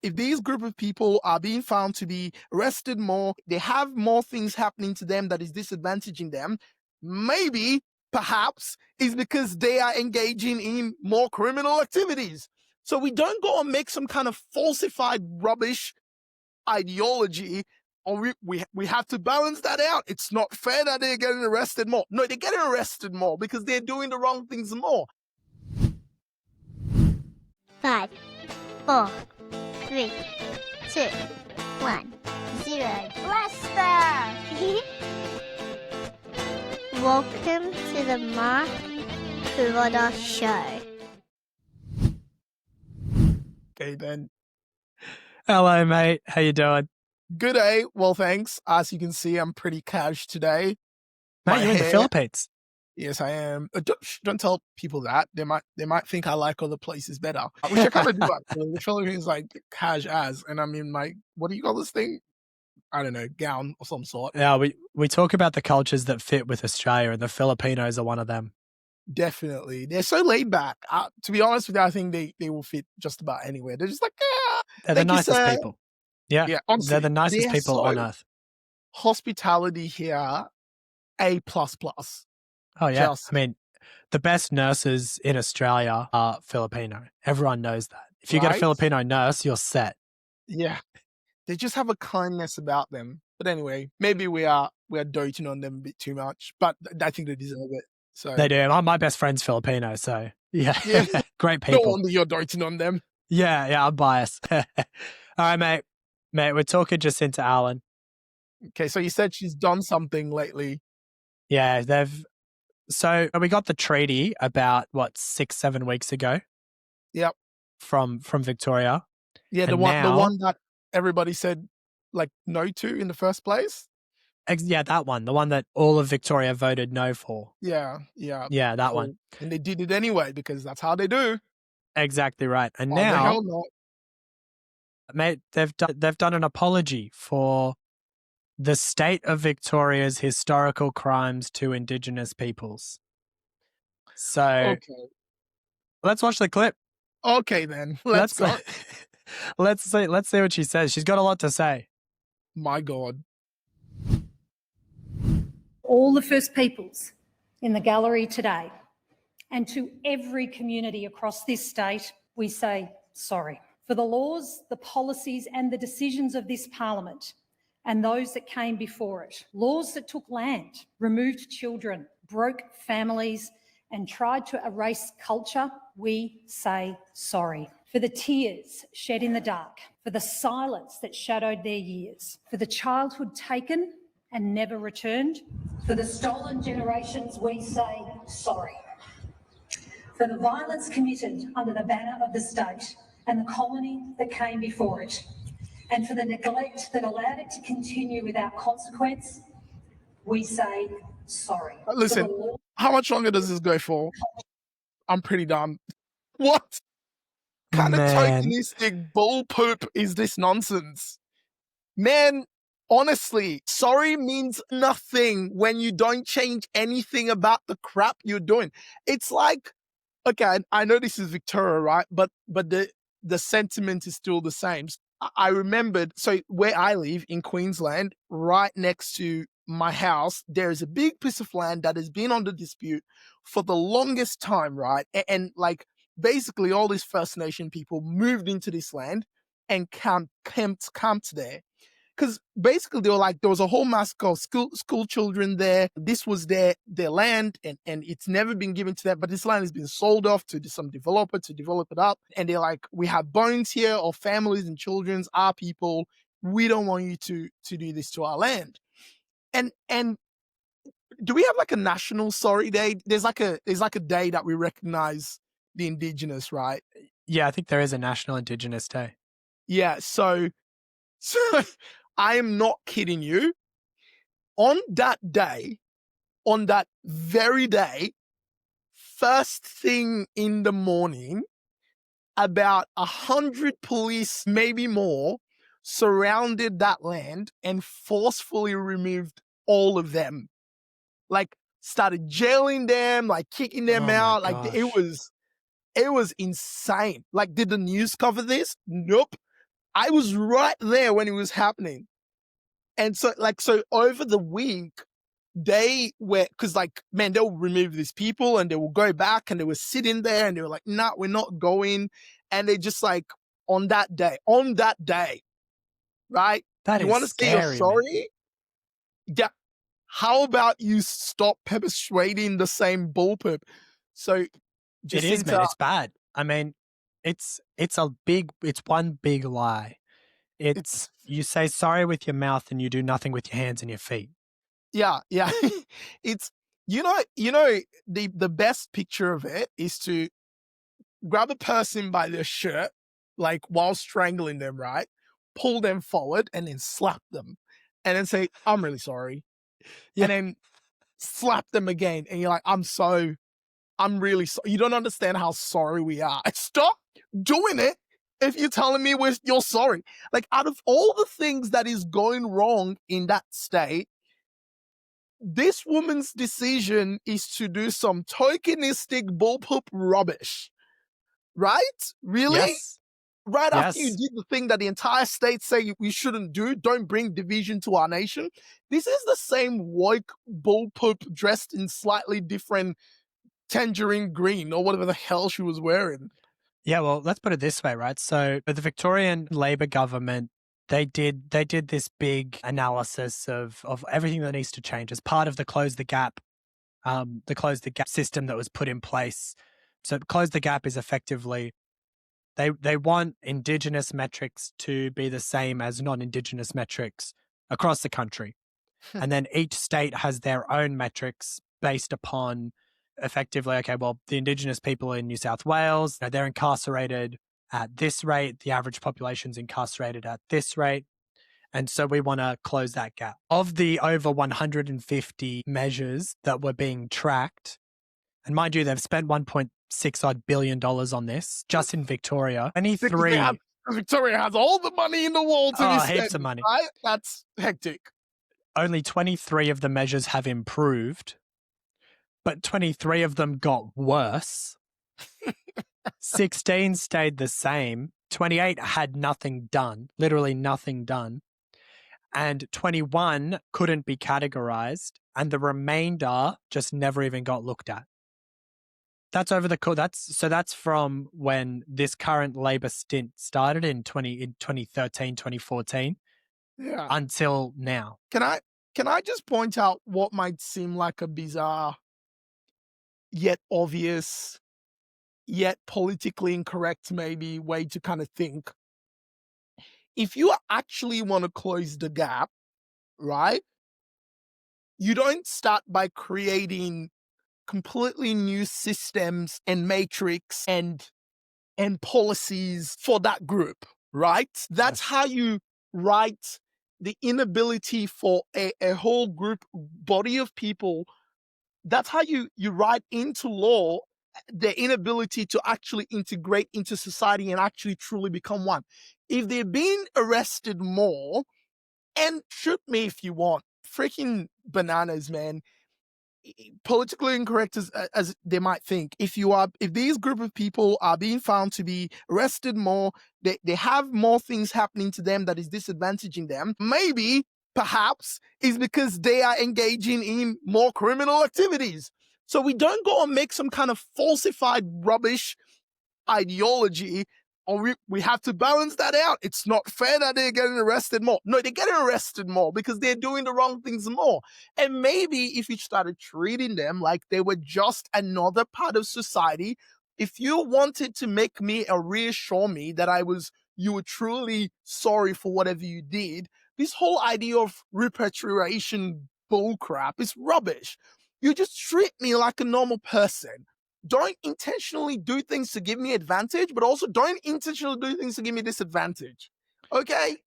if these group of people are being found to be arrested more, they have more things happening to them that is disadvantaging them, maybe, perhaps, is because they are engaging in more criminal activities. So we don't go and make some kind of falsified rubbish ideology, or we have to balance that out. It's not fair that they're getting arrested more. No, they're getting arrested more because they're doing the wrong things more. 5, 4, 3, 2, 1, 0. Blaster! Welcome to the Mark Kuroda Show. Okay, then. Hello, mate. How you doing? Good, eh? Well, thanks. As you can see, I'm pretty cash today. Mate, you're in the Philippines. Yes, I am. Don't tell people that. They might think I like other places better. Which I kind of do. Actually. The Philippines like cash as, and I mean, like, what do you call this thing? I don't know, gown or some sort. Yeah, we talk about the cultures that fit with Australia, and the Filipinos are one of them. Definitely, they're so laid back. To be honest with you, I think they will fit just about anywhere. They're just like, yeah, they're the nicest people. Yeah, honestly, they're the nicest people on earth. Hospitality here, A++. Oh yeah, I mean, the best nurses in Australia are Filipino. Everyone knows that. If you get a Filipino nurse, you're set. Yeah, they just have a kindness about them. But anyway, maybe we are doting on them a bit too much. But I think they deserve it. So they do. My best friend's Filipino, so yeah. Great No people. wonder you're doting on them. Yeah, I'm biased. All right, mate. Mate, we're talking Jacinta Allan. Okay, so you said she's done something lately. Yeah, so we got the treaty about, 6-7 weeks ago? Yep. From Victoria. Yeah, the one that everybody said like no to in the first place. Yeah, that one. The one that all of Victoria voted no for. Yeah. Yeah, that one. And they did it anyway because that's how they do. Exactly right. And The now, hell not. mate, they've done an apology for the state of Victoria's historical crimes to Indigenous peoples. So, let's watch the clip. Okay, then. Let's go. Let's see what she says. She's got a lot to say. My God. All the First Peoples in the gallery today, and to every community across this state, we say sorry for the laws, the policies and the decisions of this parliament and those that came before it. Laws that took land, removed children, broke families and tried to erase culture, we say sorry. For the tears shed in the dark, for the silence that shadowed their years, for the childhood taken and never returned, for the stolen generations, we say sorry. For the violence committed under the banner of the state and the colony that came before it, and for the neglect that allowed it to continue without consequence, we say sorry. Listen, how much longer does this go for? I'm pretty done. What kind of tokenistic bull poop is this nonsense? Man, honestly, sorry means nothing when you don't change anything about the crap you're doing. It's like, okay, I know this is Victoria, right? But the sentiment is still the same. I remembered, so where I live in Queensland, right next to my house, there's a big piece of land that has been under dispute for the longest time, right? And like basically all these First Nation people moved into this land and camped there. Because basically they were like, there was a whole mass of school children there. This was their land and it's never been given to them. But this land has been sold off to some developer to develop it up. And they're like, we have bones here of families and children's, our people. We don't want you to do this to our land. And do we have like a national sorry day? There's like a day that we recognize the Indigenous, right? Yeah, I think there is a National Indigenous Day. Yeah, so I am not kidding you. On that day, on that very day, first thing in the morning, about 100 police, maybe more, surrounded that land and forcefully removed all of them. Like, started jailing them, like kicking them out. Like, it was insane. Like, did the news cover this? Nope. I was right there when it was happening. And so over the week, they were, because man, they'll remove these people and they will go back and they were sitting there and they were like, nah, we're not going. And they just on that day, right? That you is want to say you're scary, man. sorry? Yeah. How about you stop persuading the same bullpoop? So It is, man. It's bad. I mean, it's one big lie. It's you say sorry with your mouth and you do nothing with your hands and your feet. Yeah. It's the best picture of it is to grab a person by their shirt, while strangling them, right? Pull them forward and then slap them, and then say, "I'm really sorry," Yeah. and then slap them again, and you're like, I'm really sorry. You don't understand how sorry we are. Stop doing it if you're telling me you're sorry. Out of all the things that is going wrong in that state, this woman's decision is to do some tokenistic bullpoop rubbish. Right? Really? Yes. Right after you Yes. did the thing that the entire state say we shouldn't do, don't bring division to our nation. This is the same woke bullpoop dressed in slightly different tangerine green or whatever the hell she was wearing. Yeah, well, let's put it this way, right? So the Victorian Labor government, they did this big analysis of everything that needs to change as part of the close the gap system that was put in place. So close the gap is effectively they want Indigenous metrics to be the same as non-Indigenous metrics across the country. And then each state has their own metrics based upon effectively, okay, well, the Indigenous people in New South Wales, they're incarcerated at this rate. The average population's incarcerated at this rate. And so we want to close that gap. Of the over 150 measures that were being tracked, and mind you, they've spent $1.6 odd billion on this just in Victoria. 23. Victoria has all the money in the world to be spent, heaps of money. Right? That's hectic. Only 23 of the measures have improved, but 23 of them got worse. 16 stayed the same. 28 had nothing done, literally nothing done. And 21 couldn't be categorized. And the remainder just never even got looked at. That's over that's from when this current Labor stint started in 2013, 2014. Yeah. Until now. Can I just point out what might seem like a bizarre, yet obvious, yet politically incorrect maybe way to kind of think? If you actually want to close the gap, right, you don't start by creating completely new systems and matrix and policies for that group, right? That's how you write the inability for a whole group body of people. That's how you write into law the inability to actually integrate into society and actually truly become one. If they're being arrested more, and shoot me if you want, freaking bananas, man. Politically incorrect as they might think, if these group of people are being found to be arrested more, they have more things happening to them that is disadvantaging them, maybe perhaps is because they are engaging in more criminal activities. So we don't go and make some kind of falsified rubbish ideology, or we have to balance that out. It's not fair that they're getting arrested more. No, they're getting arrested more because they're doing the wrong things more. And maybe if you started treating them like they were just another part of society, if you wanted to make me or reassure me that you were truly sorry for whatever you did, this whole idea of repatriation bullcrap is rubbish. You just treat me like a normal person. Don't intentionally do things to give me advantage, but also don't intentionally do things to give me disadvantage. Okay?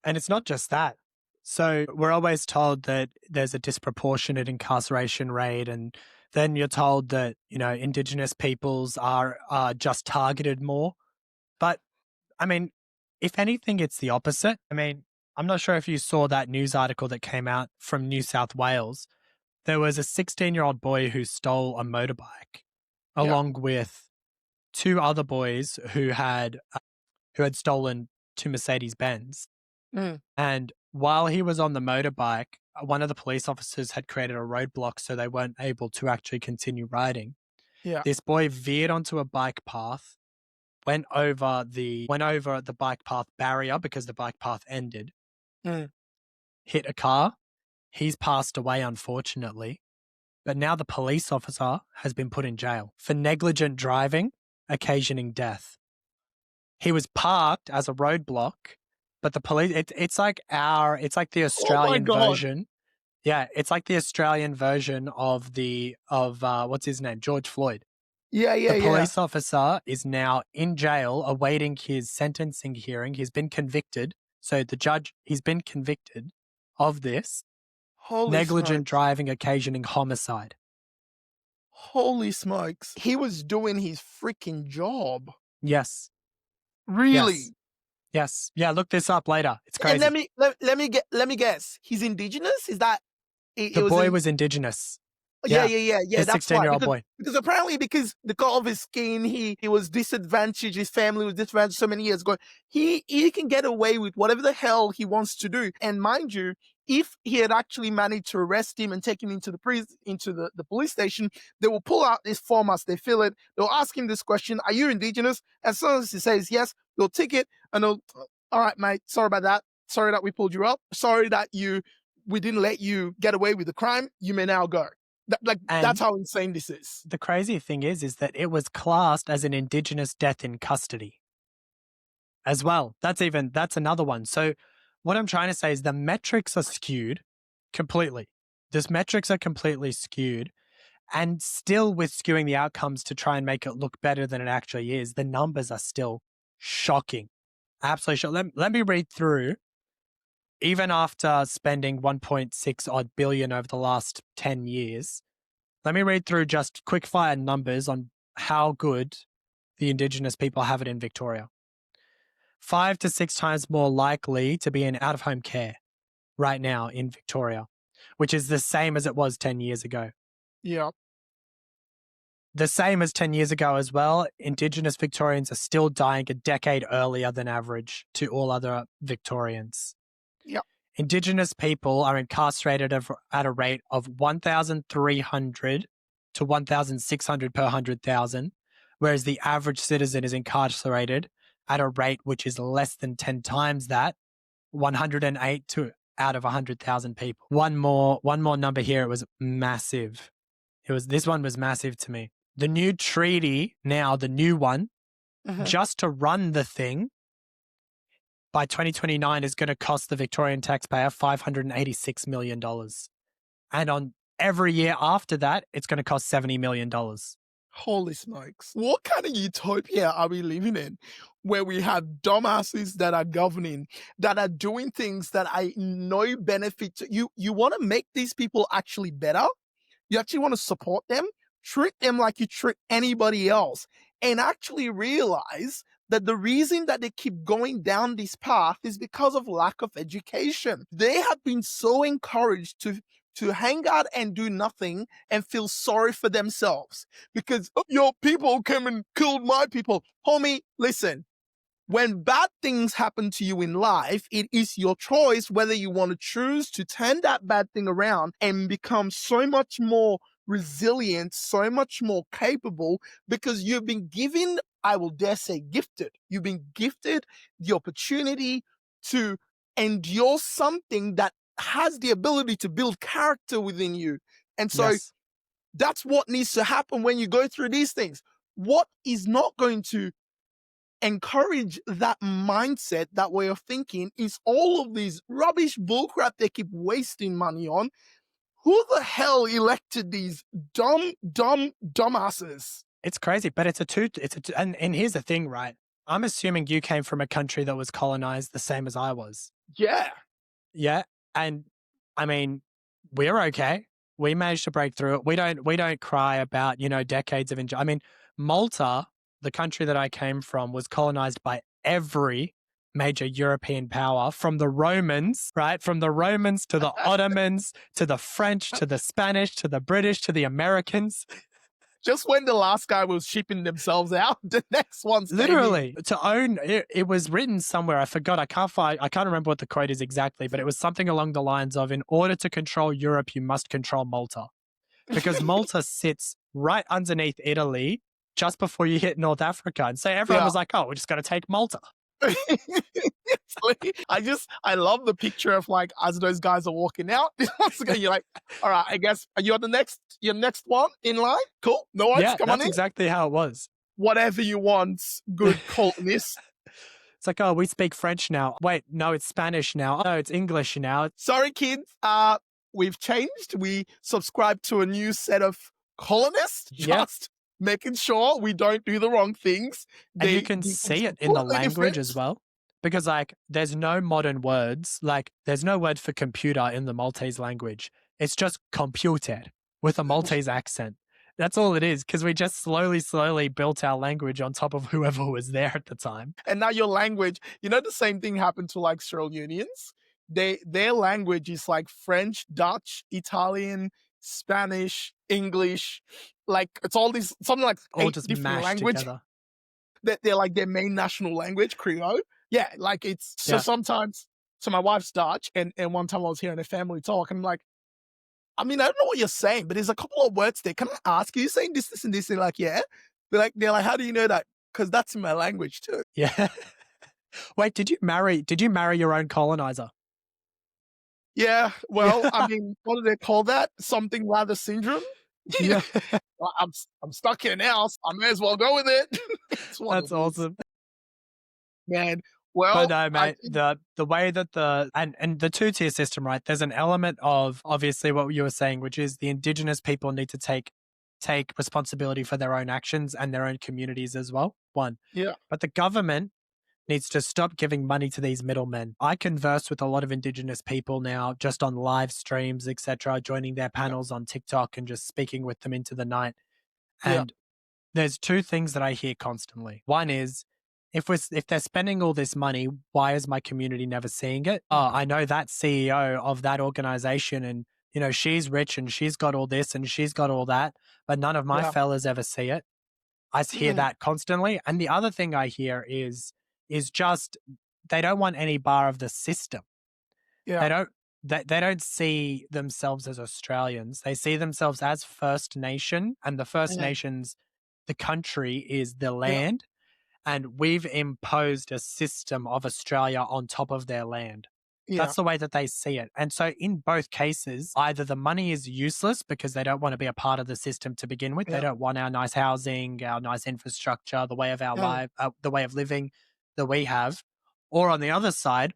And it's not just that. So we're always told that there's a disproportionate incarceration rate, and then you're told that, Indigenous peoples are just targeted more. But, I mean, if anything, it's the opposite. I mean, I'm not sure if you saw that news article that came out from New South Wales. There was a 16-year-old boy who stole a motorbike, along with two other boys who had stolen to Mercedes-Benz. Mm. And while he was on the motorbike, one of the police officers had created a roadblock so they weren't able to actually continue riding. Yeah. This boy veered onto a bike path, went over the bike path barrier because the bike path ended, hit a car. He's passed away, unfortunately. But now the police officer has been put in jail for negligent driving, occasioning death. He was parked as a roadblock, but the police, it's like the Australian God. version. Yeah, it's like the Australian version of what's his name? George Floyd. Yeah. The police officer is now in jail awaiting his sentencing hearing. He's been convicted. So he's been convicted of this. Holy negligent smokes. driving occasioning homicide. Holy smokes. He was doing his freaking job. Yes. Really? Yes. Yeah, look this up later. It's crazy. And let me guess. He's Indigenous? Is that the boy was Indigenous. Yeah. His That's 16-year-old right. boy. Because apparently because the color of his skin, he was disadvantaged, his family was disadvantaged so many years ago. He can get away with whatever the hell he wants to do. And mind you, if he had actually managed to arrest him and take him into the police station, they will pull out this form as they fill it. They'll ask him this question, are you Indigenous? As soon as he says yes, they'll tick it and they'll, all right, mate, sorry about that. Sorry that we pulled you up. Sorry that we didn't let you get away with the crime. You may now go. That's how insane this is. The crazy thing is that it was classed as an Indigenous death in custody as well. That's another one. So what I'm trying to say is the metrics are skewed completely. These metrics are completely skewed, and still with skewing the outcomes to try and make it look better than it actually is, the numbers are still shocking. Absolutely shocking. Let me read through. Even after spending 1.6 odd billion over the last 10 years, let me read through just quick fire numbers on how good the Indigenous people have it in Victoria. 5 to 6 times more likely to be in out-of-home care right now in Victoria, which is the same as it was 10 years ago. Yeah. The same as 10 years ago as well, Indigenous Victorians are still dying a decade earlier than average to all other Victorians. Yep. Indigenous people are incarcerated at a rate of 1,300 to 1,600 per 100,000, whereas the average citizen is incarcerated at a rate which is less than 10 times that, 108 out of 100,000 people. One more number here. It was massive. This one was massive to me. The new treaty now, the new one, just to run the thing, by 2029 is going to cost the Victorian taxpayer $586 million. And on every year after that, it's going to cost $70 million. Holy smokes. What kind of utopia are we living in where we have dumbasses that are governing, that are doing things that are no benefit to you? You want to make these people actually better? You actually want to support them? Treat them like you treat anybody else, and actually realize that the reason that they keep going down this path is because of lack of education. They have been so encouraged to hang out and do nothing and feel sorry for themselves because your people came and killed my people. Homie, listen, when bad things happen to you in life, it is your choice whether you want to choose to turn that bad thing around and become so much more resilient, so much more capable, because you've been given, I will dare say gifted. You've been gifted the opportunity to endure something that has the ability to build character within you. And so that's what needs to happen when you go through these things. What is not going to encourage that mindset, that way of thinking, is all of these rubbish bullcrap they keep wasting money on. Who the hell elected these dumbasses? It's crazy, but and here's the thing, right? I'm assuming you came from a country that was colonized the same as I was. Yeah. Yeah. And I mean, we're okay. We managed to break through it. We don't cry about, decades of I mean, Malta, the country that I came from, was colonized by every major European power, from the Romans, right? From the Romans to the Ottomans, to the French, to the Spanish, to the British, to the Americans. Just when the last guy was shipping themselves out, the next one's came in. Literally, to own it, it was written somewhere. I forgot. I can't remember what the quote is exactly, but it was something along the lines of, in order to control Europe, you must control Malta. Because Malta sits right underneath Italy just before you hit North Africa. And so everyone was like, oh, we're just going to take Malta. I love the picture of like, as those guys are walking out, you're like, all right, I guess, are you on your next one in line? Cool. No worries. Yeah, Come on that's in. exactly how it was. Whatever you want, good colonists. It's like, oh, we speak French now. Wait, no, it's Spanish now. Oh, no, it's English now. Sorry, kids. We've changed. We subscribe to a new set of colonists. Just making sure we don't do the wrong things. And you can see it in the language as well. Because like, there's no modern words. Like, there's no word for computer in the Maltese language. It's just computer with a Maltese accent. That's all it is, because we just slowly built our language on top of whoever was there at the time. And now your language, the same thing happened to like Sierra Leoneans. Their language is like French, Dutch, Italian, Spanish, English. Like it's all these, something like all 8 just different mashed languages. together. They're like their main national language, Creole. Yeah, like it's, so sometimes, so my wife's Dutch, and one time I was hearing a family talk, and I'm like, I mean, I don't know what you're saying, but there's a couple of words there. Can I ask, are you saying this and this? And like, yeah. They're like, how do you know that? Because that's in my language too. Yeah. Wait, did you marry your own colonizer? Yeah, well, I mean, what do they call that? Something rather syndrome? Yeah. Well, I'm stuck here now, so I may as well go with it. That's awesome. Man, well, but no, mate, the way that and the two-tier system, right? There's an element of obviously what you were saying, which is the Indigenous people need to take responsibility for their own actions and their own communities as well. One. Yeah. But the government needs to stop giving money to these middlemen. I converse with a lot of Indigenous people now, just on live streams, etc., joining their panels on TikTok and just speaking with them into the night. And there's two things that I hear constantly. One is, if they're spending all this money, why is my community never seeing it? Oh, I know that CEO of that organization, and she's rich and she's got all this and she's got all that, but none of my fellas ever see it. I hear that constantly. And the other thing I hear is just they don't want any bar of the system. Yeah. They don't see themselves as Australians. They see themselves as First Nation, and the First Nations, the country is the land, and we've imposed a system of Australia on top of their land. That's the way that they see it. And so in both cases, either the money is useless because they don't want to be a part of the system to begin with. They don't want our nice housing, our nice infrastructure, the way of our life, the way of living that we have. Or on the other side,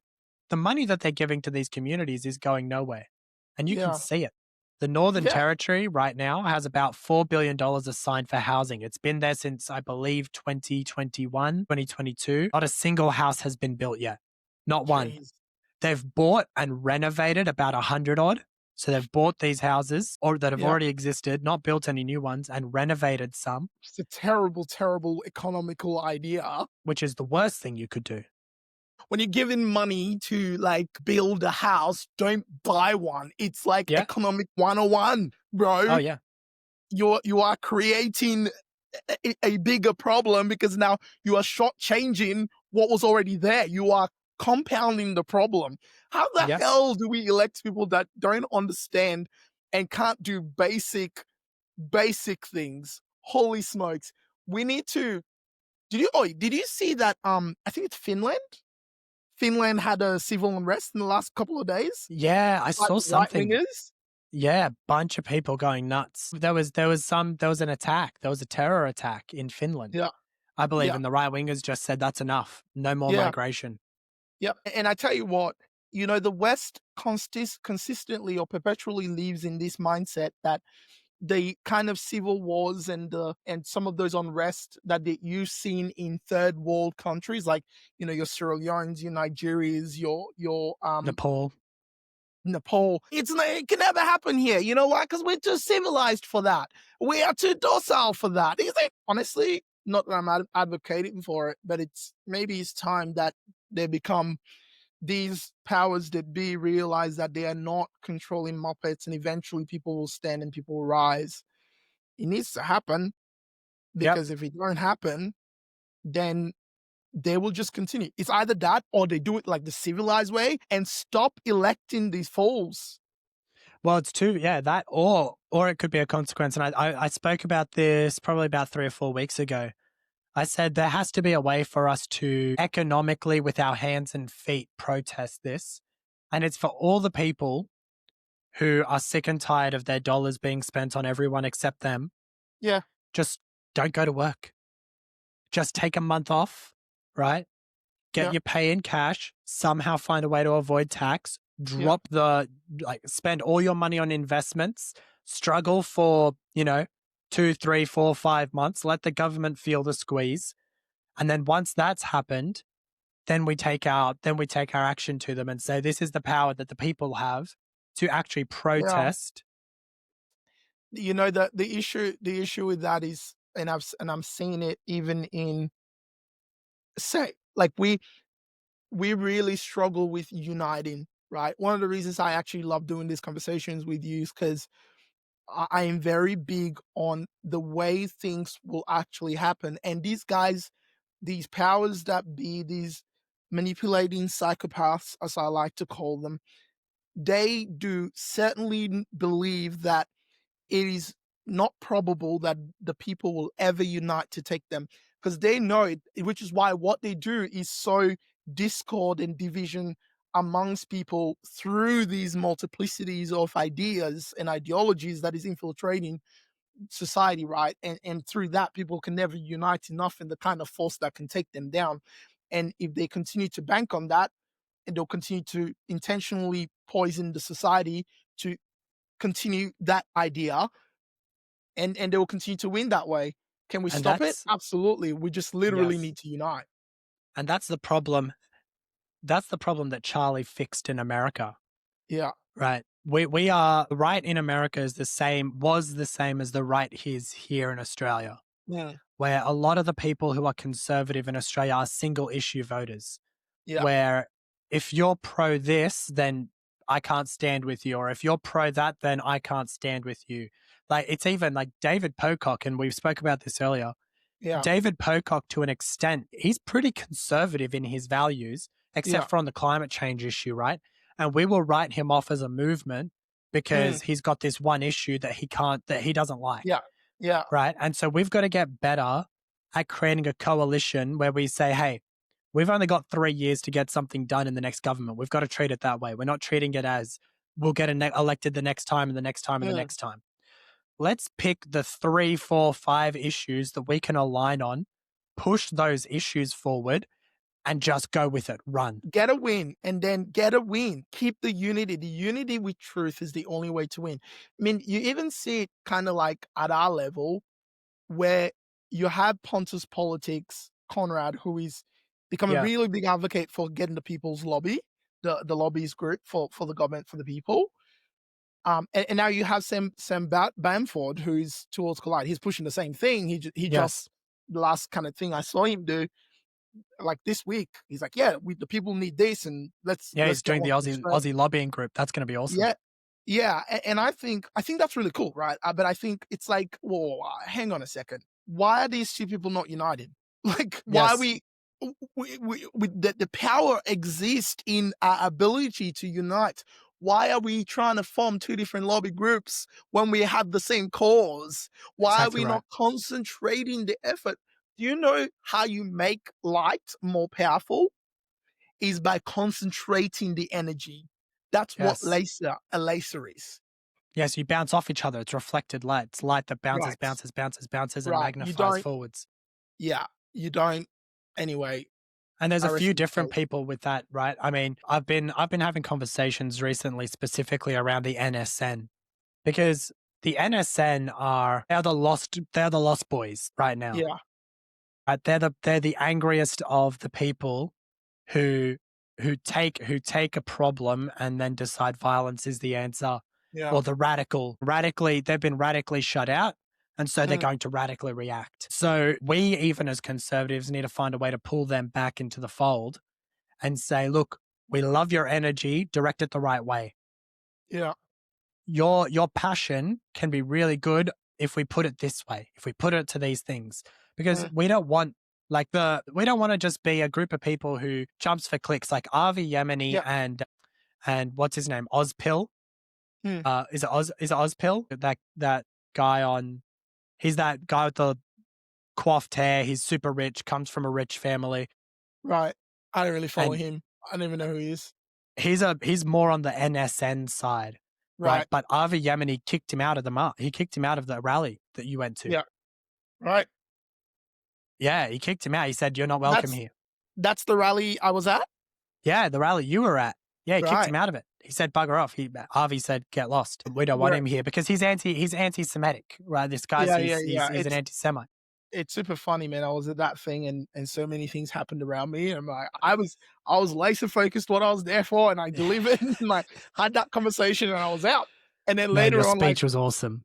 the money that they're giving to these communities is going nowhere. And you can see it. The Northern Territory right now has about $4 billion assigned for housing. It's been there since, I believe, 2021, 2022. Not a single house has been built yet. Not one. They've bought and renovated about 100 odd. So they've bought these houses or that have already existed, not built any new ones, and renovated some. It's a terrible, terrible economical idea. Which is the worst thing you could do. When you're given money to like build a house, don't buy one. It's like economic 101, bro. Oh yeah. You are creating a bigger problem because now you are shortchanging what was already there. You are compounding the problem. How the hell do we elect people that don't understand and can't do basic things? Holy smokes. We need to. Did you see that I think it's Finland? Finland had a civil unrest in the last couple of days. Yeah, I saw something. Right-wingers. Yeah, bunch of people going nuts. There was an attack. There was a terror attack in Finland. Yeah. I believe, and the right wingers just said that's enough. No more migration. Yep. And I tell you what, the West consistently or perpetually lives in this mindset that the kind of civil wars and some of those unrest that you've seen in third world countries, like, your Sierra Leones, your Nigerias, your Nepal. It can never happen here. You know why? Because we're too civilized for that. We are too docile for that. Honestly, not that I'm advocating for it, but maybe it's time that they become these powers that be, realize that they are not controlling Muppets, and eventually people will stand and people will rise. It needs to happen, because if it don't happen, then they will just continue. It's either that or they do it like the civilized way and stop electing these fools. Well, it's that or it could be a consequence. And I spoke about this probably about 3 or 4 weeks ago. I said there has to be a way for us to economically, with our hands and feet, protest this. And it's for all the people who are sick and tired of their dollars being spent on everyone except them. Yeah. Just don't go to work. Just take a month off, right? Get your pay in cash, somehow find a way to avoid tax, drop spend all your money on investments, struggle for, 2, 3, 4, 5 months, let the government feel the squeeze. And then once that's happened, then we take our action to them and say, this is the power that the people have to actually protest. The issue with that is, and I'm seeing it even in, say, like we really struggle with uniting, right? One of the reasons I actually love doing these conversations with you is because I am very big on the way things will actually happen. And these guys, these powers that be, these manipulating psychopaths, as I like to call them, they do certainly believe that it is not probable that the people will ever unite to take them, because they know it, which is why what they do is sow discord and division amongst people through these multiplicities of ideas and ideologies that is infiltrating society, right? And through that, people can never unite enough in the kind of force that can take them down. And if they continue to bank on that, and they'll continue to intentionally poison the society to continue that idea, and they will continue to win that way. Can we stop it? Absolutely. We just literally need to unite. And that's the problem. That's the problem that Charlie fixed in America. Yeah. Right. We are, the right in America was the same as the right here in Australia. Yeah. Where a lot of the people who are conservative in Australia are single issue voters. Yeah. Where if you're pro this, then I can't stand with you. Or if you're pro that, then I can't stand with you. Like, it's even like David Pocock, and we spoke about this earlier. Yeah. David Pocock, to an extent, he's pretty conservative in his values, except for on the climate change issue, right? And we will write him off as a movement because he's got this one issue that he doesn't like. Yeah. Yeah. Right. And so we've got to get better at creating a coalition where we say, hey, we've only got 3 years to get something done in the next government. We've got to treat it that way. We're not treating it as we'll get elected the next time and the next time and the next time. Let's pick the 3, 4, 5 issues that we can align on, push those issues forward, and just go with it. Run. Get a win, and then get a win. Keep the unity. The unity with truth is the only way to win. I mean, you even see it kind of like at our level, where you have Pontus Politics, Conrad, who is become a really big advocate for getting the people's lobby, the lobbyist group for the government, for the people. And now you have Sam Bamford, who is towards Collide. He's pushing the same thing. He just, the last kind of thing I saw him do, like this week, he's like, the people need this, and let's he's doing the Aussie lobbying group. That's going to be awesome. Yeah, and I think that's really cool, right? But I think it's like, whoa, hang on a second. Why are these two people not united? Like, why are we the power exists in our ability to unite? Why are we trying to form two different lobby groups when we have the same cause? Why are we not concentrating the effort? Do you know how you make light more powerful? Is by concentrating the energy. That's what a laser is. Yes, you bounce off each other. It's reflected light. It's light that bounces, and magnifies forwards. Yeah, you don't. Anyway. And there's a few different people with that, right? I mean, I've been having conversations recently specifically around the NSN, because the NSN they're the lost boys right now. Yeah. Right? They're the angriest of the people who take a problem and then decide violence is the answer. Yeah. Or the they've been radically shut out. And so they're going to radically react. So we, even as conservatives, need to find a way to pull them back into the fold and say, look, we love your energy, direct it the right way. Yeah. Your passion can be really good if we put it this way, if we put it to these things, because we don't want we don't want to just be a group of people who jumps for clicks like Avi Yemeni and what's his name, Ozpil. Is it Ozpil? That guy on, he's that guy with the coiffed hair. He's super rich, comes from a rich family. Right. I don't really follow him. I don't even know who he is. He's more on the NSN side. Right. But Avi Yemeni kicked him out of he kicked him out of the rally that you went to. Yeah. Right. Yeah, he kicked him out. He said, "You're not welcome here." That's the rally I was at? Yeah, the rally you were at. Yeah, he kicked him out of it. He said, "Bugger off." Avi said, "Get lost. We don't want him here," because he's anti-Semitic, right? This guy's he's an anti-Semite. It's super funny, man. I was at that thing and so many things happened around me. And I was laser focused what I was there for, and I delivered and I had that conversation and I was out. And then later your on, speech was awesome.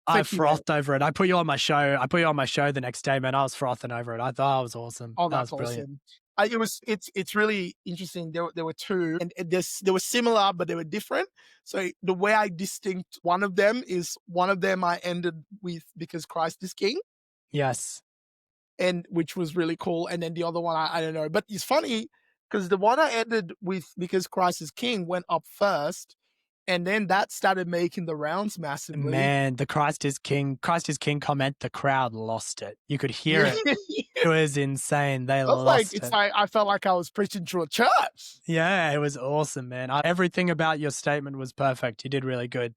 I frothed over it. I put you on my show. The next day, man. I was frothing over it. I thought it was awesome. Oh, that was brilliant. Awesome. It's really interesting. There were two, and they were similar, but they were different. So the way I distinct one of them I ended with "Because Christ is King." Yes. And which was really cool. And then the other one, I don't know. But it's funny because the one I ended with "Because Christ is King" went up first. And then that started making the rounds massively. Man, the Christ is King comment, the crowd lost it. You could hear it. It was insane. They lost it. I felt like I was preaching to a church. Yeah, it was awesome, man. Everything about your statement was perfect. You did really good.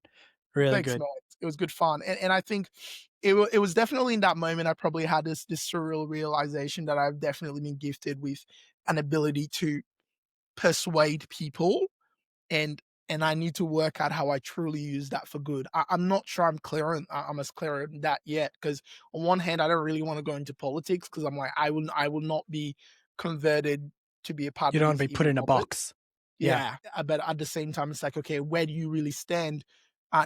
Thanks, good. Man. It was good fun. And I think it was definitely in that moment I probably had this surreal realization that I've definitely been gifted with an ability to persuade people, and I need to work out how I truly use that for good. I'm not sure I'm as clear on that yet, because on one hand, I don't really want to go into politics because I'm like, I will not be converted to be a part of it. You don't want to be put in a box. Yeah. But at the same time, it's like, okay, where do you really stand?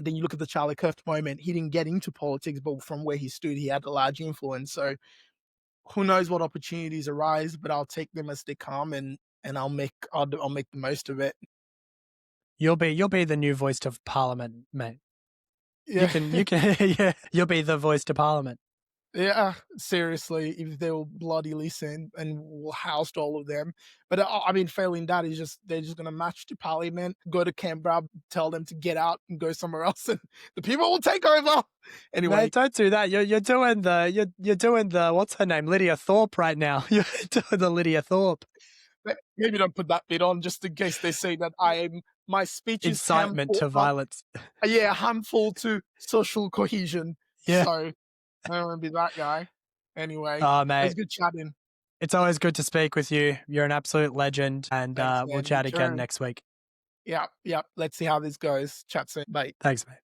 Then you look at the Charlie Kirk moment. He didn't get into politics, but from where he stood, he had a large influence. So who knows what opportunities arise, but I'll take them as they come, and I'll make the most of it. You'll be the new voice of Parliament, mate. Yeah. You can yeah. You'll be the voice to Parliament. Yeah, seriously, if they will bloody listen, and we'll house all of them. But I mean, failing that is they're just gonna march to Parliament, go to Canberra, tell them to get out and go somewhere else, and the people will take over. Anyway, mate, don't do that. You're doing the what's her name, Lydia Thorpe right now. You're doing the Lydia Thorpe. Maybe don't put that bit on just in case they say that my speech is incitement to violence. Yeah, harmful to social cohesion. Yeah. So I don't want to be that guy. Anyway, mate, it was good chatting. It's always good to speak with you. You're an absolute legend, and Thanks, we'll chat again next week. Yeah. Let's see how this goes. Chat soon. Bye. Thanks, mate.